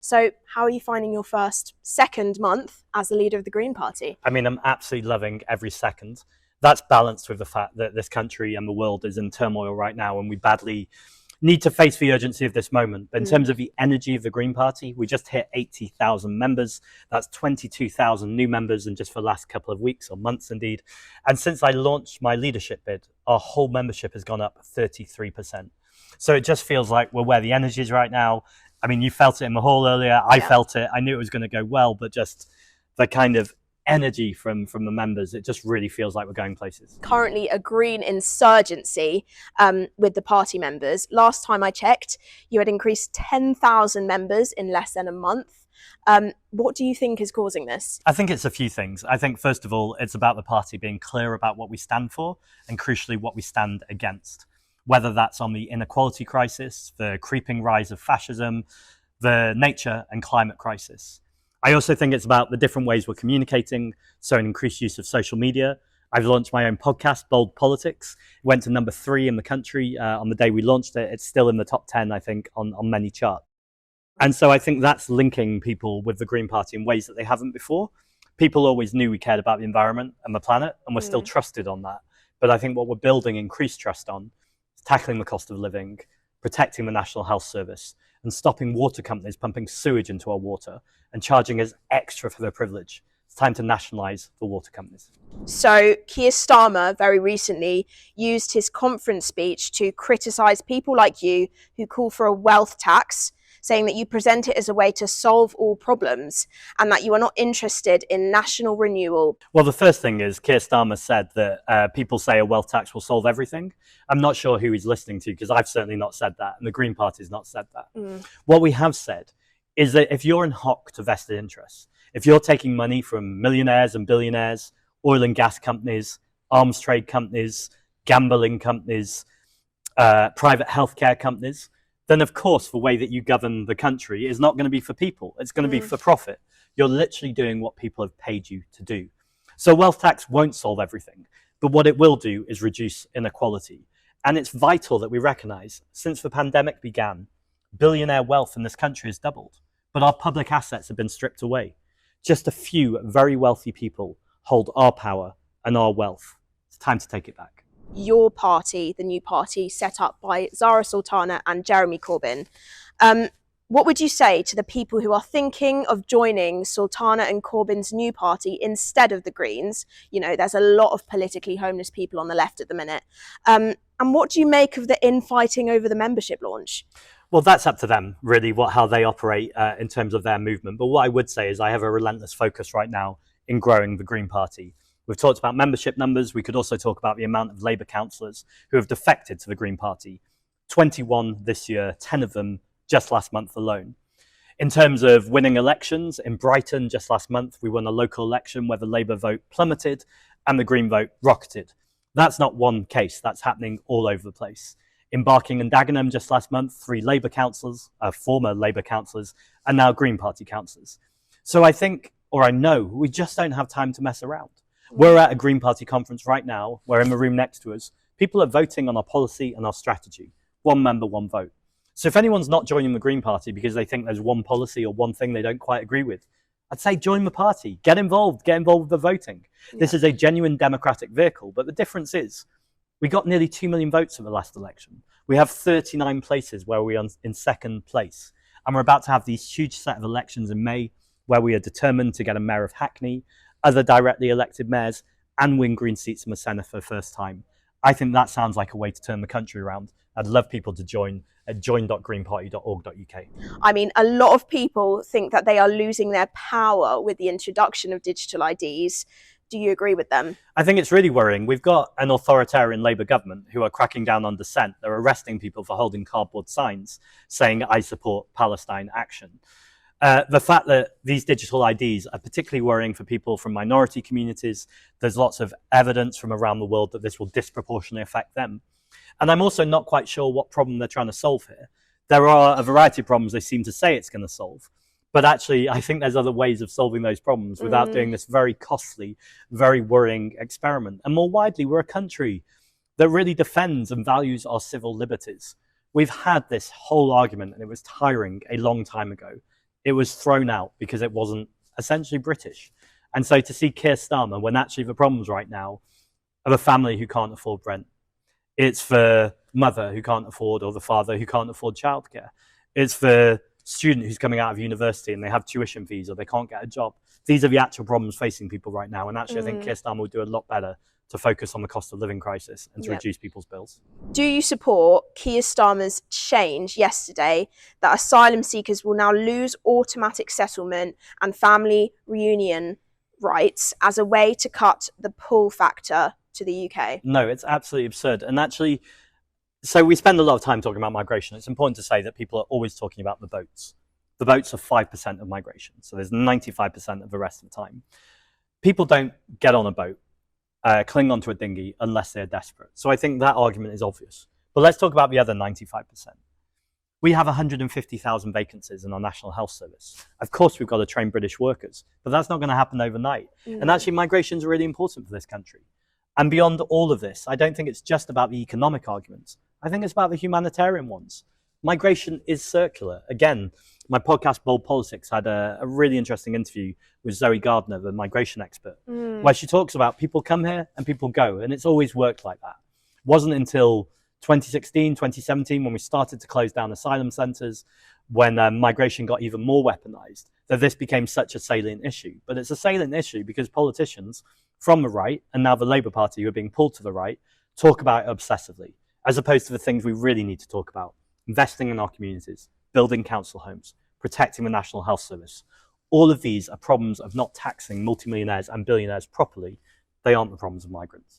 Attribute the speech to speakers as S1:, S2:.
S1: So how are you finding your second month as the leader of the Green Party?
S2: I mean, I'm absolutely loving every second. That's balanced with the fact that this country and the world is in turmoil right now, and we badly need to face the urgency of this moment. But in terms of the energy of the Green Party, we just hit 80,000 members. That's 22,000 new members in just the last couple of weeks or months indeed. And since I launched my leadership bid, our whole membership has gone up 33%. So it just feels like we're where the energy is right now. I mean, you felt it in the hall earlier. I felt it. I knew it was going to go well, but just the kind of energy from the members, it just really feels like we're going places.
S1: Currently a green insurgency with the party members. Last time I checked, you had increased 10,000 members in less than a month. What do you think is causing this?
S2: I think it's a few things. I think, first of all, it's about the party being clear about what we stand for and, crucially, what we stand against. Whether that's on the inequality crisis, the creeping rise of fascism, the nature and climate crisis. I also think it's about the different ways we're communicating, so an increased use of social media. I've launched my own podcast, Bold Politics. It went to number 3 in the country on the day we launched it. It's still in the top 10, I think, on many charts. And so I think that's linking people with the Green Party in ways that they haven't before. People always knew we cared about the environment and the planet, and we're still trusted on that. But I think what we're building increased trust on is tackling the cost of living, protecting the National Health Service, and stopping water companies pumping sewage into our water and charging us extra for their privilege. It's time to nationalise the water companies.
S1: So Keir Starmer very recently used his conference speech to criticise people like you who call for a wealth tax, saying that you present it as a way to solve all problems and that you are not interested in national renewal.
S2: Well, the first thing is Keir Starmer said that people say a wealth tax will solve everything. I'm not sure who he's listening to, because I've certainly not said that, and the Green Party's not said that. What we have said is that if you're in hock to vested interests, if you're taking money from millionaires and billionaires, oil and gas companies, arms trade companies, gambling companies, private healthcare companies, then of course the way that you govern the country is not going to be for people. It's going to be for profit. You're literally doing what people have paid you to do. So wealth tax won't solve everything, but what it will do is reduce inequality. And it's vital that we recognise, since the pandemic began, billionaire wealth in this country has doubled, but our public assets have been stripped away. Just a few very wealthy people hold our power and our wealth. It's time to take it back.
S1: Your party, the new party set up by Zara Sultana and Jeremy Corbyn. What would you say to the people who are thinking of joining Sultana and Corbyn's new party instead of the Greens? You know, there's a lot of politically homeless people on the left at the minute. And what do you make of the infighting over the membership launch?
S2: Well, that's up to them, really, how they operate in terms of their movement. But what I would say is I have a relentless focus right now in growing the Green Party. We've talked about membership numbers. We could also talk about the amount of Labour councillors who have defected to the Green Party. 21 this year, 10 of them just last month alone. In terms of winning elections, in Brighton just last month, we won a local election where the Labour vote plummeted and the Green vote rocketed. That's not one case. That's happening all over the place. In Barking and Dagenham just last month, 3 Labour councillors, former Labour councillors, and now Green Party councillors. So I think, or I know, we just don't have time to mess around. We're at a Green Party conference right now, where in the room next to us, people are voting on our policy and our strategy. 1 member, 1 vote. So if anyone's not joining the Green Party because they think there's one policy or one thing they don't quite agree with, I'd say join the party, get involved with the voting. This is a genuine democratic vehicle, but the difference is we got nearly 2 million votes in the last election. We have 39 places where we are in second place. And we're about to have these huge set of elections in May where we are determined to get a mayor of Hackney, other directly elected mayors, and win Green seats in the Senate for the first time. I think that sounds like a way to turn the country around. I'd love people to join at join.greenparty.org.uk.
S1: I mean, a lot of people think that they are losing their power with the introduction of digital IDs. Do you agree with them?
S2: I think it's really worrying. We've got an authoritarian Labour government who are cracking down on dissent. They're arresting people for holding cardboard signs saying, "I support Palestine action." The fact that these digital IDs are particularly worrying for people from minority communities. There's lots of evidence from around the world that this will disproportionately affect them. And I'm also not quite sure what problem they're trying to solve here. There are a variety of problems they seem to say it's going to solve. But actually, I think there's other ways of solving those problems without doing this very costly, very worrying experiment. And more widely, we're a country that really defends and values our civil liberties. We've had this whole argument, and it was tiring a long time ago. It was thrown out because it wasn't essentially British. And so to see Keir Starmer, when actually the problems right now of a family who can't afford rent, it's the mother who can't afford, or the father who can't afford childcare. It's the student who's coming out of university and they have tuition fees or they can't get a job. These are the actual problems facing people right now. And actually, I think Keir Starmer will do a lot better to focus on the cost of living crisis and to reduce people's bills.
S1: Do you support Keir Starmer's change yesterday that asylum seekers will now lose automatic settlement and family reunion rights as a way to cut the pull factor to the UK?
S2: No, it's absolutely absurd. And actually, so we spend a lot of time talking about migration. It's important to say that people are always talking about the boats. The boats are 5% of migration. So there's 95% of the rest of the time. People don't get on a boat, cling onto a dinghy unless they're desperate. So I think that argument is obvious. But let's talk about the other 95%. We have 150,000 vacancies in our National Health Service. Of course, we've got to train British workers, but that's not going to happen overnight. And actually, migration is really important for this country. And beyond all of this, I don't think it's just about the economic arguments. I think it's about the humanitarian ones. Migration is circular. Again, my podcast, Bold Politics, had a really interesting interview with Zoe Gardner, the migration expert, where she talks about people come here and people go, and it's always worked like that. It wasn't until 2016, 2017, when we started to close down asylum centres, when migration got even more weaponized, that this became such a salient issue. But it's a salient issue because politicians from the right, and now the Labour Party who are being pulled to the right, talk about it obsessively, as opposed to the things we really need to talk about: investing in our communities, building council homes, protecting the National Health Service. All of these are problems of not taxing multimillionaires and billionaires properly. They aren't the problems of migrants.